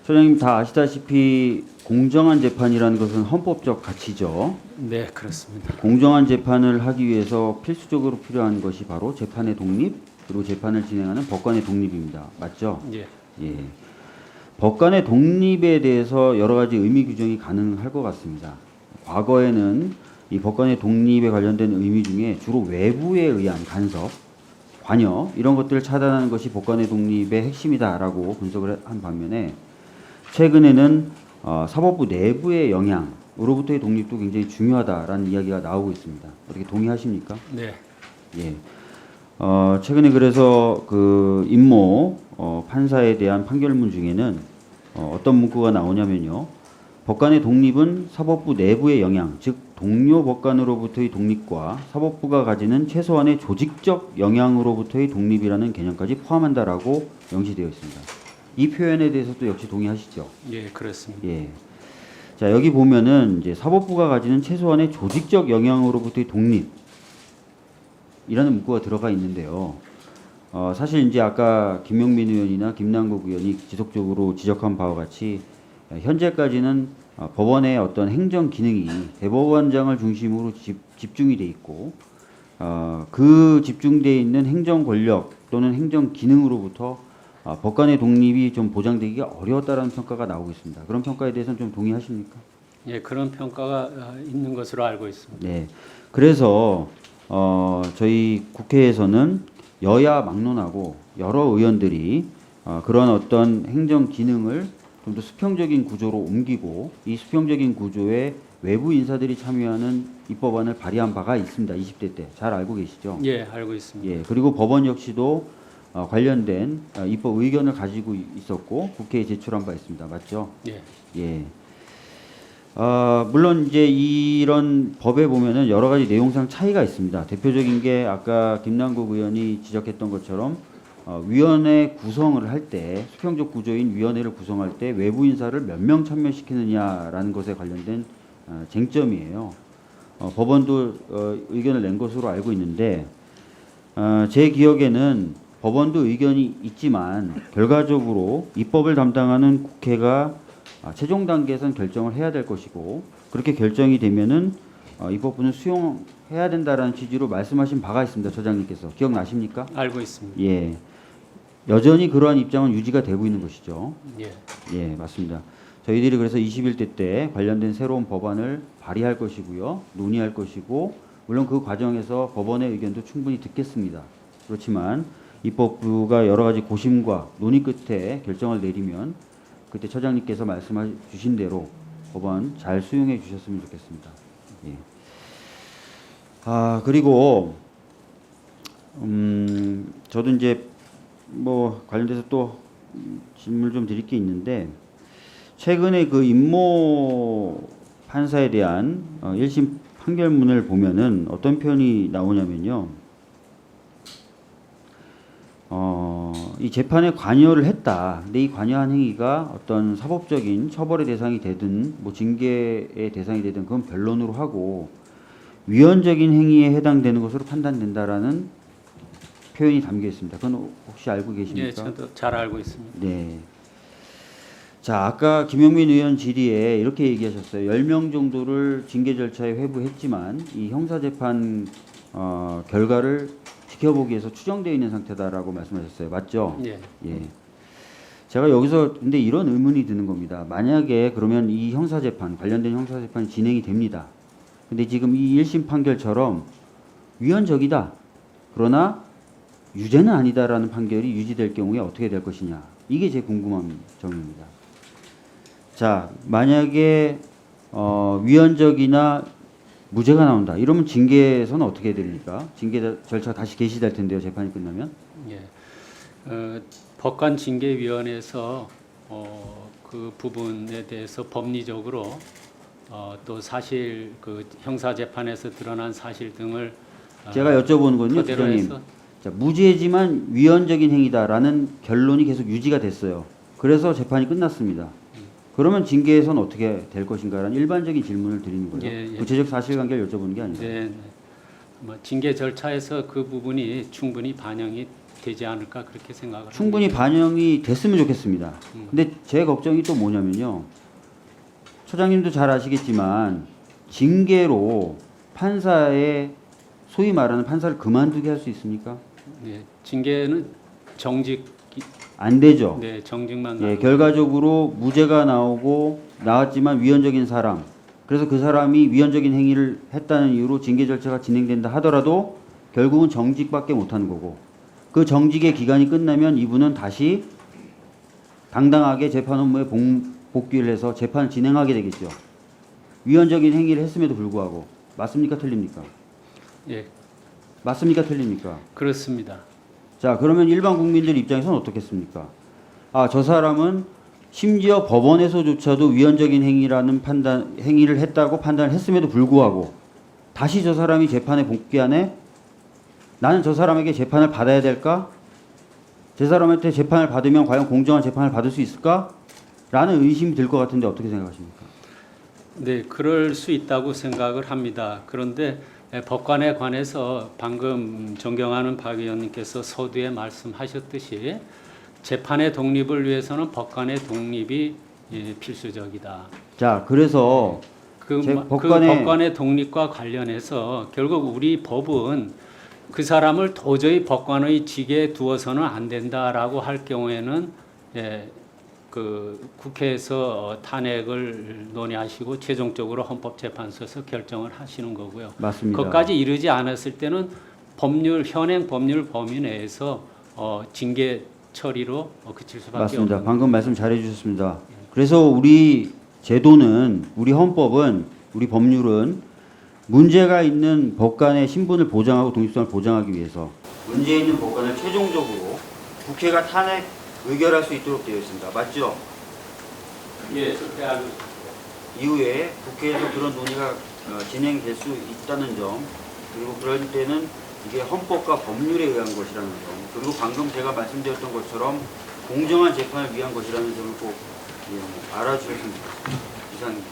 소장님 다 아시다시피 공정한 재판이라는 것은 헌법적 가치죠. 네, 그렇습니다. 공정한 재판을 하기 위해서 필수적으로 필요한 것이 바로 재판의 독립, 그리고 재판을 진행하는 법관의 독립입니다. 맞죠? 예, 예. 법관의 독립에 대해서 여러 가지 의미 규정이 가능할 것 같습니다. 과거에는 이 법관의 독립에 관련된 의미 중에 주로 외부에 의한 간섭, 관여 이런 것들을 차단하는 것이 법관의 독립의 핵심이다라고 분석을 한 반면에 최근에는 사법부 내부의 영향으로부터의 독립도 굉장히 중요하다라는 이야기가 나오고 있습니다. 어떻게 동의하십니까? 네, 예. 최근에 그래서 그 임모 판사에 대한 판결문 중에는 어떤 문구가 나오냐면요. 법관의 독립은 사법부 내부의 영향, 즉 동료 법관으로부터의 독립과 사법부가 가지는 최소한의 조직적 영향으로부터의 독립이라는 개념까지 포함한다라고 명시되어 있습니다. 이 표현에 대해서도 역시 동의하시죠? 예, 그렇습니다. 예. 자, 여기 보면은 이제 사법부가 가지는 최소한의 조직적 영향으로부터의 독립 이라는 문구가 들어가 있는데요. 사실 이제 아까 김용민 의원이나 김남국 의원이 지속적으로 지적한 바와 같이 현재까지는 법원의 어떤 행정 기능이 대법원장을 중심으로 집중이 돼 있고 그 집중돼 있는 행정 권력 또는 행정 기능으로부터 법관의 독립이 좀 보장되기가 어려웠다라는 평가가 나오고 있습니다. 그런 평가에 대해서는 좀 동의하십니까? 예, 그런 평가가 있는 것으로 알고 있습니다. 네. 그래서 저희 국회에서는 여야 막론하고 여러 의원들이 그런 어떤 행정 기능을 좀 더 수평적인 구조로 옮기고 이 수평적인 구조에 외부 인사들이 참여하는 입법안을 발의한 바가 있습니다. 20대 때 잘 알고 계시죠? 예, 알고 있습니다. 예. 그리고 법원 역시도 관련된 입법 의견을 가지고 있었고 국회에 제출한 바 있습니다. 맞죠? 예, 예. 물론 이제 이런 법에 보면은 여러 가지 내용상 차이가 있습니다. 대표적인 게 아까 김남국 의원이 지적했던 것처럼 위원회 구성을 할 때 수평적 구조인 위원회를 구성할 때 외부 인사를 몇 명 참여시키느냐라는 것에 관련된 쟁점이에요. 법원도 의견을 낸 것으로 알고 있는데 제 기억에는 법원도 의견이 있지만 결과적으로 입법을 담당하는 국회가 최종 단계에서는 결정을 해야 될 것이고 그렇게 결정이 되면은 입법부는 수용해야 된다라는 취지로 말씀하신 바가 있습니다. 처장님께서 기억나십니까? 알고 있습니다. 예, 여전히 그러한 입장은 유지가 되고 있는 것이죠. 예, 예, 맞습니다. 저희들이 그래서 21대 때 관련된 새로운 법안을 발의할 것이고요, 논의할 것이고 물론 그 과정에서 법원의 의견도 충분히 듣겠습니다. 그렇지만 입법부가 여러 가지 고심과 논의 끝에 결정을 내리면 그때 처장님께서 말씀해 주신 대로 법안 잘 수용해 주셨으면 좋겠습니다. 예. 그리고 저도 이제 뭐 관련돼서 또 질문을 좀 드릴 게 있는데 최근에 그 임모 판사에 대한 1심 판결문을 보면은 어떤 표현이 나오냐면요. 이 재판에 관여를 했다. 근데 이 관여한 행위가 어떤 사법적인 처벌의 대상이 되든 뭐 징계의 대상이 되든 그건 변론으로 하고 위헌적인 행위에 해당되는 것으로 판단된다라는 표현이 담겨 있습니다. 그건 혹시 알고 계십니까? 예, 저도 잘 알고 있습니다. 네. 자, 아까 김용민 의원 질의에 이렇게 얘기하셨어요. 10명 정도를 징계 절차에 회부했지만 이 형사재판 결과를 지켜보기 위해서 추정되어 있는 상태다라고 말씀하셨어요. 맞죠? 예, 예. 제가 여기서 근데 이런 의문이 드는 겁니다. 만약에 그러면 이 형사재판, 관련된 형사재판이 진행이 됩니다. 근데 지금 이 1심 판결처럼 위헌적이다. 그러나 유죄는 아니다라는 판결이 유지될 경우에 어떻게 될 것이냐. 이게 제 궁금한 점입니다. 자, 만약에 위헌적이나 무죄가 나온다. 이러면 징계에서는 어떻게 됩니까? 징계 절차 다시 개시될 텐데요. 재판이 끝나면. 예. 법관징계위원회에서 그 부분에 대해서 법리적으로 또 사실 그 형사재판에서 드러난 사실 등을 제가 여쭤보는 건요, 토대로 부장님. 해서 자, 무죄지만 위헌적인 행위다라는 결론이 계속 유지가 됐어요. 그래서 재판이 끝났습니다. 그러면 징계에서는 어떻게 될 것인가라는 일반적인 질문을 드리는 거예요. 예, 예. 구체적 사실관계를 여쭤보는 게 아니라. 네, 뭐 징계 절차에서 그 부분이 충분히 반영이 되지 않을까 그렇게 생각을 충분히 합니다. 반영이 됐으면 좋겠습니다. 근데 제 걱정이 또 뭐냐면요. 처장님도 잘 아시겠지만 징계로 판사의 소위 말하는 판사를 그만두게 할 수 있습니까? 네, 징계는 정직, 안 되죠. 네, 정직만 예, 나오고 결과적으로 무죄가 나왔지만 위헌적인 사람, 그래서 그 사람이 위헌적인 행위를 했다는 이유로 징계 절차가 진행된다 하더라도 결국은 정직밖에 못하는 거고, 그 정직의 기간이 끝나면 이분은 다시 당당하게 재판 업무에 복귀를 해서 재판을 진행하게 되겠죠. 위헌적인 행위를 했음에도 불구하고. 맞습니까? 틀립니까? 예, 맞습니까? 틀립니까? 그렇습니다. 자, 그러면 일반 국민들 입장에서는 어떻겠습니까? 아, 저 사람은 심지어 법원에서조차도 위헌적인 행위를 했다고 판단을 했음에도 불구하고 다시 저 사람이 재판에 복귀하네? 나는 저 사람에게 재판을 받아야 될까? 저 사람한테 재판을 받으면 과연 공정한 재판을 받을 수 있을까? 라는 의심이 들 것 같은데 어떻게 생각하십니까? 네, 그럴 수 있다고 생각을 합니다. 그런데 법관에 관해서 방금 존경하는 박 의원님께서 서두에 말씀하셨듯이 재판의 독립을 위해서는 법관의 독립이 필수적이다. 자, 그래서 그 법관의- 법관의 독립과 관련해서 결국 우리 법은 그 사람을 도저히 법관의 직에 두어서는 안 된다라고 할 경우에는 그 국회에서 탄핵을 논의하시고 최종적으로 헌법재판소에서 결정을 하시는 거고요. 맞습니다. 그것까지 이르지 않았을 때는 현행 법률 범위 내에서 징계 처리로 그칠 수밖에 맞습니다. 없는. 방금 말씀 잘해 주셨습니다. 그래서 우리 제도는, 우리 헌법은, 우리 법률은 문제가 있는 법관의 신분을 보장하고 독립성을 보장하기 위해서 문제 있는 법관을 최종적으로 국회가 탄핵 의결할 수 있도록 되어 있습니다. 맞죠? 예, 그렇게 알고 있습니다. 이후에 국회에서 그런 논의가 진행될 수 있다는 점, 그리고 그럴 때는 이게 헌법과 법률에 의한 것이라는 점, 그리고 방금 제가 말씀드렸던 것처럼 공정한 재판을 위한 것이라는 점을 꼭 알아주셨으면 좋겠습니다. 이상입니다.